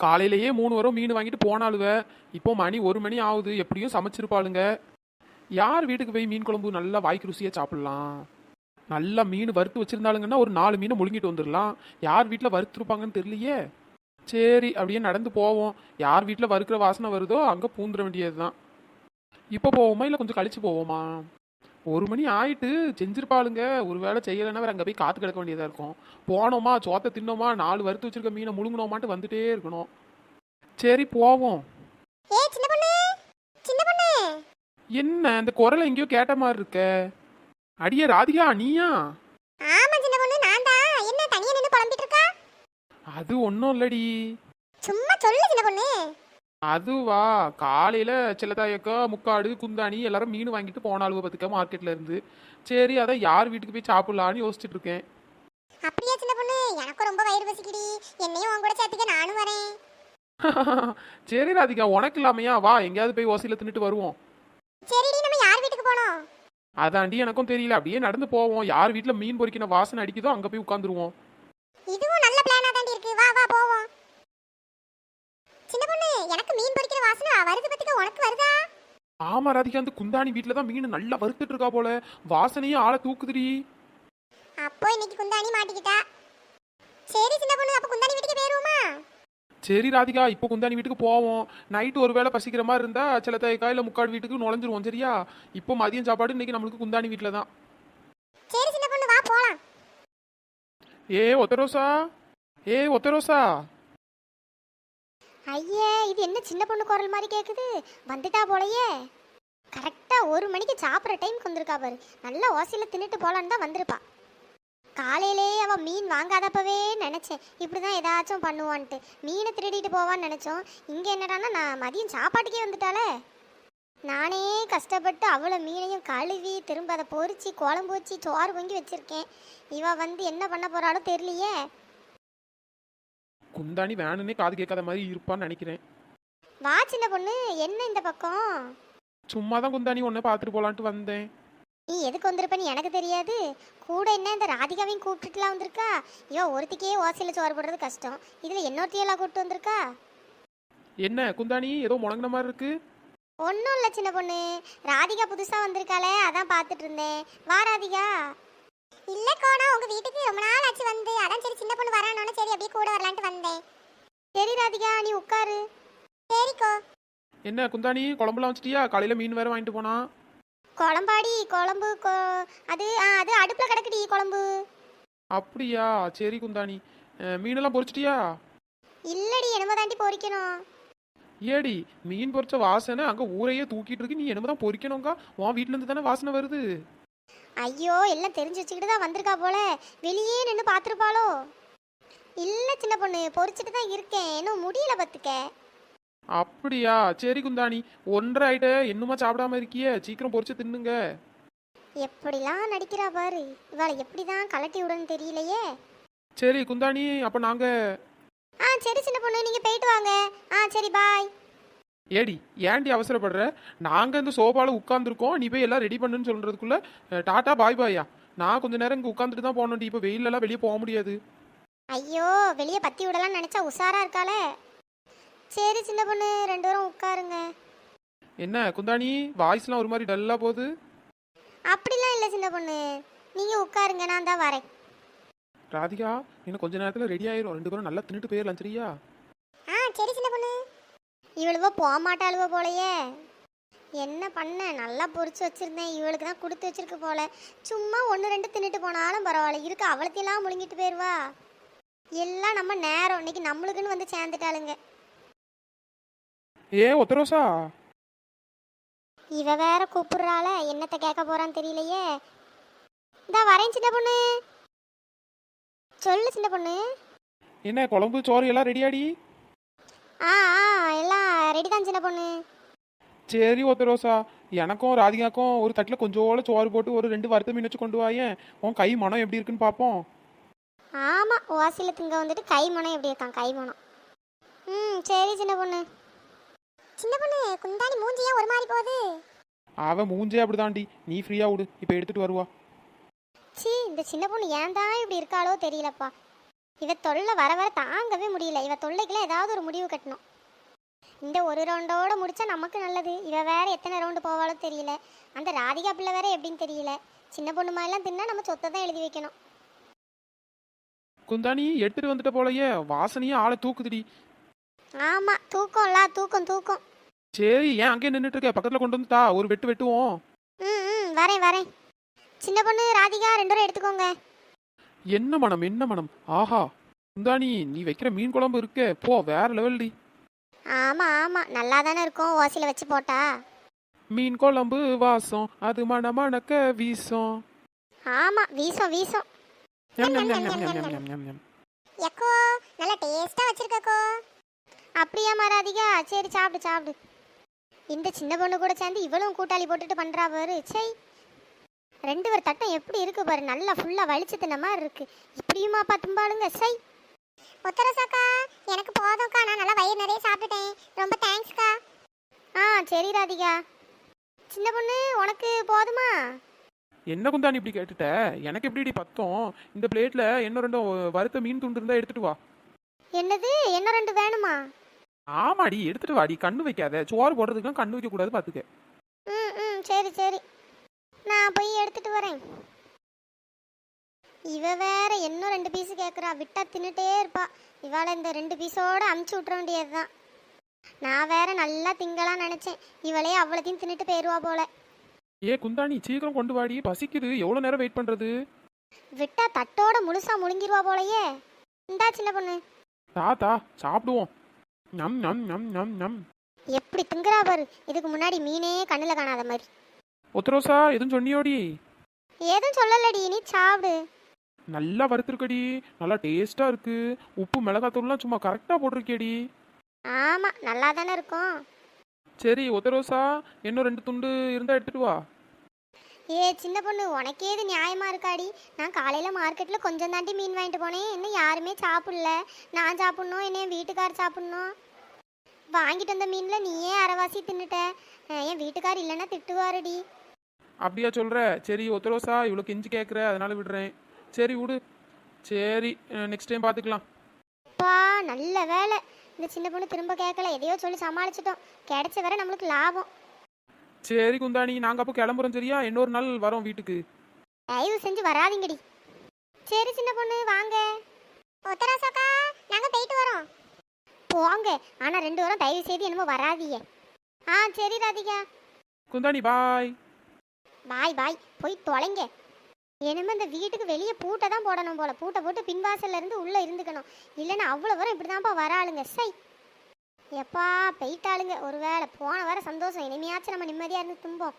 காலையிலேயே 3 வரும் மீன் வாங்கிட்டு போனாலுவ. இப்போ மணி 1 மணி ஆகுது, எப்படியும் சமைச்சிருப்பாளுங்க. யார் வீட்டுக்கு போய் மீன் குழம்பு நல்லா வாய்க்கு ருசியாக சாப்பிட்லாம்? நல்லா மீன் வறுத்து வச்சிருந்தாளுங்கன்னா ஒரு 4 மீனை முழுங்கிட்டு வந்துடலாம். யார் வீட்டில் வறுத்துருப்பாங்கன்னு தெரியலையே. சரி, அப்படியே நடந்து போவோம். யார் வீட்டில் வறுக்கிற வாசனை வருதோ அங்கே பூந்துட வேண்டியது தான். இப்போ போவோமா இல்லை கொஞ்சம் கழிச்சு போவோமா? 1 மணி ஆயிட்டு, செஞ்சிருப்பாளுங்க. ஒரு வேளை செய்யலைன்னா வேற அங்கே போய் காத்து கிடக்க வேண்டியதாக இருக்கும். போனோமா, சோத்தை தின்னோமா, 4 வறுத்து வச்சிருக்க மீனை முழுங்கினோமான்ட்டு வந்துட்டே இருக்கணும். சரி போவோம். ஏய் சின்ன பொண்ணு, சின்ன பொண்ணு. என்ன இந்த குரலை எங்கேயோ கேட்ட மாதிரி இருக்க? அடியே ராதிகா, நீயா? ஆமா சின்ன பொண்ணு, நான் தான். என்ன தனியா நின்னு புலம்பிட்டு இருக்கா? அது ஒன்றும் இல்லடி. சும்மா சொல்லு சின்ன பொண்ணு. அதுவா, காலையில செல்லத்தாயக்கா, முக்காடு, குந்தாணி எல்லாரும் மீன் வாங்கிட்டு போனாலுவ பார்த்துக்க மார்க்கெட்ல இருந்து. சரி, அதான் யார் வீட்டுக்கு போய் சாப்பிடலான்னு யோசிச்சுட்டு இருக்கேன். அப்படியே சின்ன பொண்ணு, எனக்கு ரொம்ப வயிறு பசிக்குடி. என்னையும் உன் கூட சேர்த்துக்க, நானும் வரேன். சரி ராதிகா, உனக்கு இல்லாமையா? வா, எங்கேயாவது போய் ஓசையில தின்னுட்டு வருவோம். சரிடி, நம்ம யார் வீட்டுக்கு போனோம்? அதாண்டி எனக்கும் தெரியல, அப்படியே நடந்து போவோம். யார் வீட்டுல மீன் பொரிக்கிற வாசனை அடிக்குதோ அங்க போய் உட்காந்துருவோம். இதுவும் நல்ல பிளானா தாண்டி இருக்கு. வா வா போவோம். சின்ன பொண்ணு, எனக்கு மீன் பொரிக்கிற வாசனை வருது பத்திக்க, உனக்கு வருதா? ஆமா ராதிகா, அந்த குந்தாணி வீட்டுல தான் மீன் நல்லா வறுத்துட்டு இருக்கா போல. வாசனையும் ஆளை தூக்குதுடி. அப்போ இன்னைக்கு குந்தாணி மாட்டிக்கிட்டா. சரி சின்ன பொண்ணு, அப்ப குந்தாணி வீட்டுக்கு போயிருவோமா? சரி ராதிகா, இப்போ குந்தாணி வீட்டுக்கு போவோம். நைட்டு ஒரு வேளை பசிக்கிற மாதிரி இருந்தா செல்லத்தாயக்கா இல்லை முக்காடு வீட்டுக்கு நுழைஞ்சிருவோம். சரியா? இப்போ மதியம் சாப்பாடு இன்னைக்கு நம்மளுக்கு குந்தாணி வீட்டில் தான். சரி சின்ன பொண்ணு, வா போலாம். ஏ ஒத்தரோசா, ஏ ஒத்தரோசா. ஐயே, இது என்ன சின்ன பொண்ணு குரல் மாதிரி கேக்குது? வந்துட்டா போலயே. கரெக்டா 1 மணிக்கு சாப்பிட்ற டைமுக்கு வந்திருக்கா பாரு. நல்ல ஓசையில தின்னுட்டு போலான்னு தான் வந்திருப்பா. காலையிலேயே அவள் மீன் வாங்காதப்பவே நினச்சேன் இப்படிதான் ஏதாச்சும் பண்ணுவான்ட்டு. மீனை திருடிட்டு போவான்னு நினச்சோம். இங்கே என்னடான்னா நான் மதியம் சாப்பாட்டுக்கே வந்துட்டாலே. நானே கஷ்டப்பட்டு அவ்வளோ மீனையும் கழுவி திரும்ப அதை பொரிச்சு குழம்பு வச்சு சோறு பொங்கி வச்சிருக்கேன். இவ வந்து என்ன பண்ண போறாளோ தெரியலையே. குந்தாணி வேணுன்னே காது கேட்காத மாதிரி இருப்பான்னு நினைக்கிறேன். வா சின்ன பொண்ணு, என்ன இந்த பக்கம்? சும்மா தான் குந்தாணி ஒன்று பார்த்துட்டு போலான்ட்டு வந்தேன். நீ எதுக்கு வந்திருப்பன்னு எனக்கு தெரியாது. கூட என்ன இந்த ராதிகாவையும் கூப்பிட்டுட்டுலாம் வந்திருக்கா? ஐயோ, ஒருத்திக்கே ஓசையில் சோறு போடுறது கஷ்டம், இதில் இன்னொருத்தையெல்லாம் கூப்பிட்டு வந்திருக்கா. என்ன குந்தாணி ஏதோ முழங்கின மாதிரி இருக்கு? ஒன்றும் இல்லை சின்ன பொண்ணு, ராதிகா புதுசாக வந்திருக்காளே, அதான் பார்த்துட்டு இருந்தேன். வா ராதிகா. இல்லை கோணா, உங்கள் வீட்டுக்கு ரொம்ப நாள் ஆச்சு வந்து, அதான் சரி சின்ன பொண்ணு வரானோன்னு சரி அப்படியே கூட வரலான்ட்டு வந்தேன். சரி ராதிகா, நீ உட்காரு. சரிக்கோ. என்ன குந்தாணி, குழம்புலாம் வச்சிட்டியா? காலையில் மீன் வேற வாங்கிட்டு போனா. குழம்பாடி, குழம்பு அது அது அடுப்பில் கிடக்குடி குழம்பு. அப்படியா? சரி குந்தாணி, மீனெல்லாம் பொரிச்சிட்டியா? இல்லடி, என்னமோ தாண்டி பொரிக்கணும். ஏடி, மீன் பொரிச்ச வாசனை அங்கே ஊரையே தூக்கிட்டு இருக்கு, நீ என்னமோ தான் பொரிக்கணுங்க. உன் வீட்டிலேருந்து தானே வாசனை வருது. ஐயோ, எல்லாம் தெரிஞ்சு வச்சுக்கிட்டு தான் வந்திருக்கா போல. வெளியே நின்று பார்த்துருப்பாளோ? இல்லை சின்ன பொண்ணு, பொரிச்சிட்டு தான் இருக்கேன், இன்னும் முடியல பார்த்துக்க. அப்படியா? சரி குந்தாணி, 1:30 ஆயிட்ட, இன்னுமா சாப்பிடாம இருக்கியே? சீக்கிரம் பொரிச்சு தின்னுங்க. எப்படிலாம் நடிக்கிறா பாரு. இவளை எப்படி தான் கலட்டி விடன்னு தெரியலையே. சரி குந்தாணி, அப்போ நாங்கள். சரி சின்ன பொண்ணு, நீங்கள் போயிட்டு வாங்க. சரி பாய். ஏடி, ஏன்டி அவசரப்படுற? நாங்கள் இந்த சோபாவில் உட்காந்துருக்கோம், நீ போய் எல்லாம் ரெடி பண்ணுன்னு சொல்கிறதுக்குள்ள டாட்டா பாய் பாயா. நான் கொஞ்ச நேரம் இங்கே உட்காந்துட்டு தான் போகணும்டி, இப்போ வெயிலெல்லாம் வெளியே போக முடியாது. ஐயோ, வெளியே பற்றி விடலாம்னு நினச்சா உஷாராக இருக்காளே. சரி சின்ன பொண்ணு, 2 பேரும் உட்காருங்க. என்ன குந்தாணி, வாய்ஸ்லாம் ஒரு மாதிரி டல்லாக போகுது? அப்படிலாம் இல்லை சின்ன பொண்ணு, நீங்கள் உட்காருங்க, நான் தான் வரேன். ராதிகா, இன்னும் கொஞ்ச நேரத்தில் ரெடி ஆயிரும், 2 பேரும் நல்லா தின்னுட்டு போயிடலாம். சரியா? சரி சின்ன பொண்ணு. இவளுவோ போக மாட்டாளுவோ போலையே. என்ன பண்ண, நல்லா பொரிச்சு வச்சிருந்தேன், இவளுக்கு தான் கொடுத்து வச்சிருக்கு போல. சும்மா 1-2 தின்னுட்டு போனாலும் பரவாயில்ல, இருக்கு அவளத்தையெல்லாம் முழுங்கிட்டு போயிடுவா. எல்லாம் நம்ம நேரம், இன்னைக்கு நம்மளுக்குன்னு வந்து சேர்ந்துட்டாளுங்க. ஏ ஒத்தரோசா. இவ வேற கூப்பிடுறாள, என்னத்தை கேட்க போறான்னு தெரியலையே. இந்த வரேன் சின்ன பொண்ணு. சொல்லு சின்ன பொண்ணு. என்ன குழம்பு சோறு எல்லாம் ரெடியாடி? எல்லாம் ரெடி தான் சின்ன பொண்ணு. சரி ஒத்தரோசா, எனக்கும் ராதிகாக்கும் ஒரு தட்டில் கொஞ்சோட சோறு போட்டு ஒரு 2 வறுத்த மீன் வச்சு கொண்டு வாயேன். உன் கை மனம் எப்படி இருக்குன்னு பார்ப்போம். ஆமாம், ஓசியில் திங்க வந்துட்டு கை மனம் எப்படி இருக்கான்? கை மனம். சரி சின்ன பொண்ணு. சின்ன பொண்ணு, குந்தாணி மூஞ்சியா ஒரு மாதிரி போகுது. அவ மூஞ்சே அப்படிதாண்டி, நீ ஃப்ரீயா விடு, இப்போ எடுத்துட்டு வருவா. இந்த சின்ன பொண்ணு ஏன் தான் இப்படி இருக்காளோ தெரியலப்பா. இவ தொல்லை வர வர தாங்கவே முடியல. இவ தொல்லைக்கெல்லாம் ஏதாவது ஒரு முடிவு கட்டணும். இந்த ஒரு ரவுண்டோட முடிச்சா நமக்கு நல்லது. இவ வேற எத்தனை ரவுண்டு போவாளோ தெரியல. அந்த ராதிகா பிள்ளை வேற எப்படின்னு தெரியல. சின்ன பொண்ணு மாதிரிலாம் தின்னா நம்ம சொத்தை தான் எழுதி வைக்கணும். குந்தாணி எடுத்துட்டு வந்துட்ட போலயே, வாசனையே ஆளை தூக்குதுடி. ஆமா, தூக்கம்ல, தூக்கம் தூக்கம். சரி, ஏன் அங்கே நின்றுட்டு இருக்க? பக்கத்துல கொண்டு வந்துட்டா ஒரு வெட்டு வெட்டுவோம். ம் வரேன் வரேன். சின்ன பொண்ணு ராதிகா 2 பேரும் எடுத்துக்கோங்க. என்ன மனம், என்ன மனம்! ஆஹா, குந்தாணி நீ வைக்கிற மீன் குழம்பு இருக்கே, போ, வேற லெவல்டி. ஆமா ஆமா, நல்லா தானே இருக்கும் ஓசில வச்சு போட்டா. மீன் குழம்பு வாசம் அது மணக்க வீசும். ஆமா, வீசம் வீசம். ஞம், ஞம், ஞம், ஞம், ஞம், ஞம், ஞம், ஞம், ஞம். எக்கோ நல்லா டேஸ்டா வச்சிருக்கக்கோ. அப்படியா ராதிகா? சரி, சாப்பிடு சாப்பிடு. இந்த சின்ன பொண்ணு கூட சேர்ந்து இவளும் கூட்டாளி போட்டுட்டு பண்றா பாரு. சை, 2 பேர் தட்டம் எப்படி இருக்கு பாரு, நல்லா ஃபுல்லா வலிச்சு தின்ன மாதிரி இருக்கு. இப்படியுமா தும்பாளுங்க? சை. ஒத்தரசாக்கா, எனக்கு போதும்க்கா, நான் நல்லா வயிறு நிறைய சாப்பிட்டுட்டேன். ரொம்ப தேங்க்ஸ்க்கா. சரி ராதிகா. சின்ன பொண்ணு உனக்கு போதுமா? என்ன குந்தாணி இப்படி கேட்டுட்ட? எனக்கு எப்படிடி பத்தம்? இந்த பிளேட்ல என்ன 2 வறுத்த மீன் துண்டு இருந்தா எடுத்துட்டு வா. என்னது, என்ன 2 வேணுமா? ஆமாடி, எடுத்துட்டு வாடி. கண்ணு வைக்காத, சோறு போடுறதுக்கு கண்ணு வைக்க கூடாது, பாத்துக்க. ம் சரி சரி, நான் போய் எடுத்துட்டு வரேன். இவ வேற இன்னும் 2 பீஸ் கேட்குறா. விட்டா தின்னுட்டே இருப்பா. இவாளை இந்த 2 பீஸோட அமுச்சு விட்ற வேண்டியது தான். நான் வேற நல்லா திங்கலாம் நினைச்சேன். இவளே அவ்வளோத்தையும் தின்னுட்டு போயிடுவா போல. ஏ குந்தாணி, சீக்கிரம் கொண்டு வாடி, பசிக்குது. எவ்வளவு நேரம் வெயிட் பண்றது? விட்டா தட்டோட முழுசா முழுங்கிருவா போலயே. இந்தா சின்ன பொண்ணு. தாத்தா சாப்பிடுவோம். நம் நம் நம் நம் நம். எப்படி திங்குறா பாரு. இதுக்கு முன்னாடி மீனே கண்ணுல காணாத மாதிரி. ஒத்தரோசா, எதுவும் சொன்னியோடி? ஏதும் சொல்லலடி, நீ சாப்பிடு. நல்லா வறுத்துருக்கடி, நல்லா டேஸ்டா இருக்கு. உப்பு மிளகாத்தூள்லாம் சும்மா கரெக்டா போட்டிருக்கேடி. ஆமா, நல்லா தானே இருக்கும். சரி ஒத்தரோசா, இன்னும் 2 துண்டு இருந்தா எடுத்துட்டு வா. சின்ன பொண்ணு, உனக்கே இது நியாயமா இருக்காடி? நான் காலையில மார்க்கெட்ல கொஞ்சம் தாண்டி மீன் வாங்கிட்டு போனேன். இன்னும் யாருமே சாப்பிடல. நான் சாப்பிடணும், என்ன என் வீட்டுக்கார் சாப்பிடணும். வாங்கிட்டு வந்த மீன்ல நீயே அரைவாசி தின்னுட்ட. என் வீட்டுக்கார் இல்லைன்னா திட்டுவாருடி. அப்படியா சொல்ற? சரி ஒத்தரோசா, இவ்வளோ கெஞ்சி கேட்குற, அதனால விடுறேன். சரி விடு. சரி, நெக்ஸ்ட் டைம் பார்த்துக்கலாம். அப்பா, நல்ல வேலை. இந்த சின்ன பொண்ணு திரும்ப கேட்கல. எதையோ சொல்லி சமாளிச்சிட்டோம். கிடைச்ச வரை நம்மளுக்கு லாபம். சரி குந்தாணி, நாங்கள் அப்போ கிளம்புறோம். சரியா? இன்னொரு நாள் வரோம் வீட்டுக்கு. தயவு செஞ்சு வராதீங்கடி. சரி சின்ன பொண்ணு, வாங்க. ஒத்தராசாக்கா, நாங்கள் போயிட்டு வரோம். போங்க, ஆனால் 2 வாரம் தயவு செய்து என்னமோ வராதீங்க. சரி ராதிகா. குந்தாணி பாய். பாய் பாய், போய் தொலைங்க. இனிமே இந்த வீட்டுக்கு வெளியே பூட்டை தான் போடணும் போல. பூட்டை போட்டு பின்வாசல்ல இருந்து உள்ளே இருந்துக்கணும். இல்லைன்னா அவ்வளோ வரம் இப்படி தான்ப்பா வராளுங்க. சை, எப்பா போயிட்டாளுங்க. ஒரு வேளை போன வர சந்தோஷம். இனிமையாச்சும் நம்ம நிம்மதியாக இருந்து தும்போம்.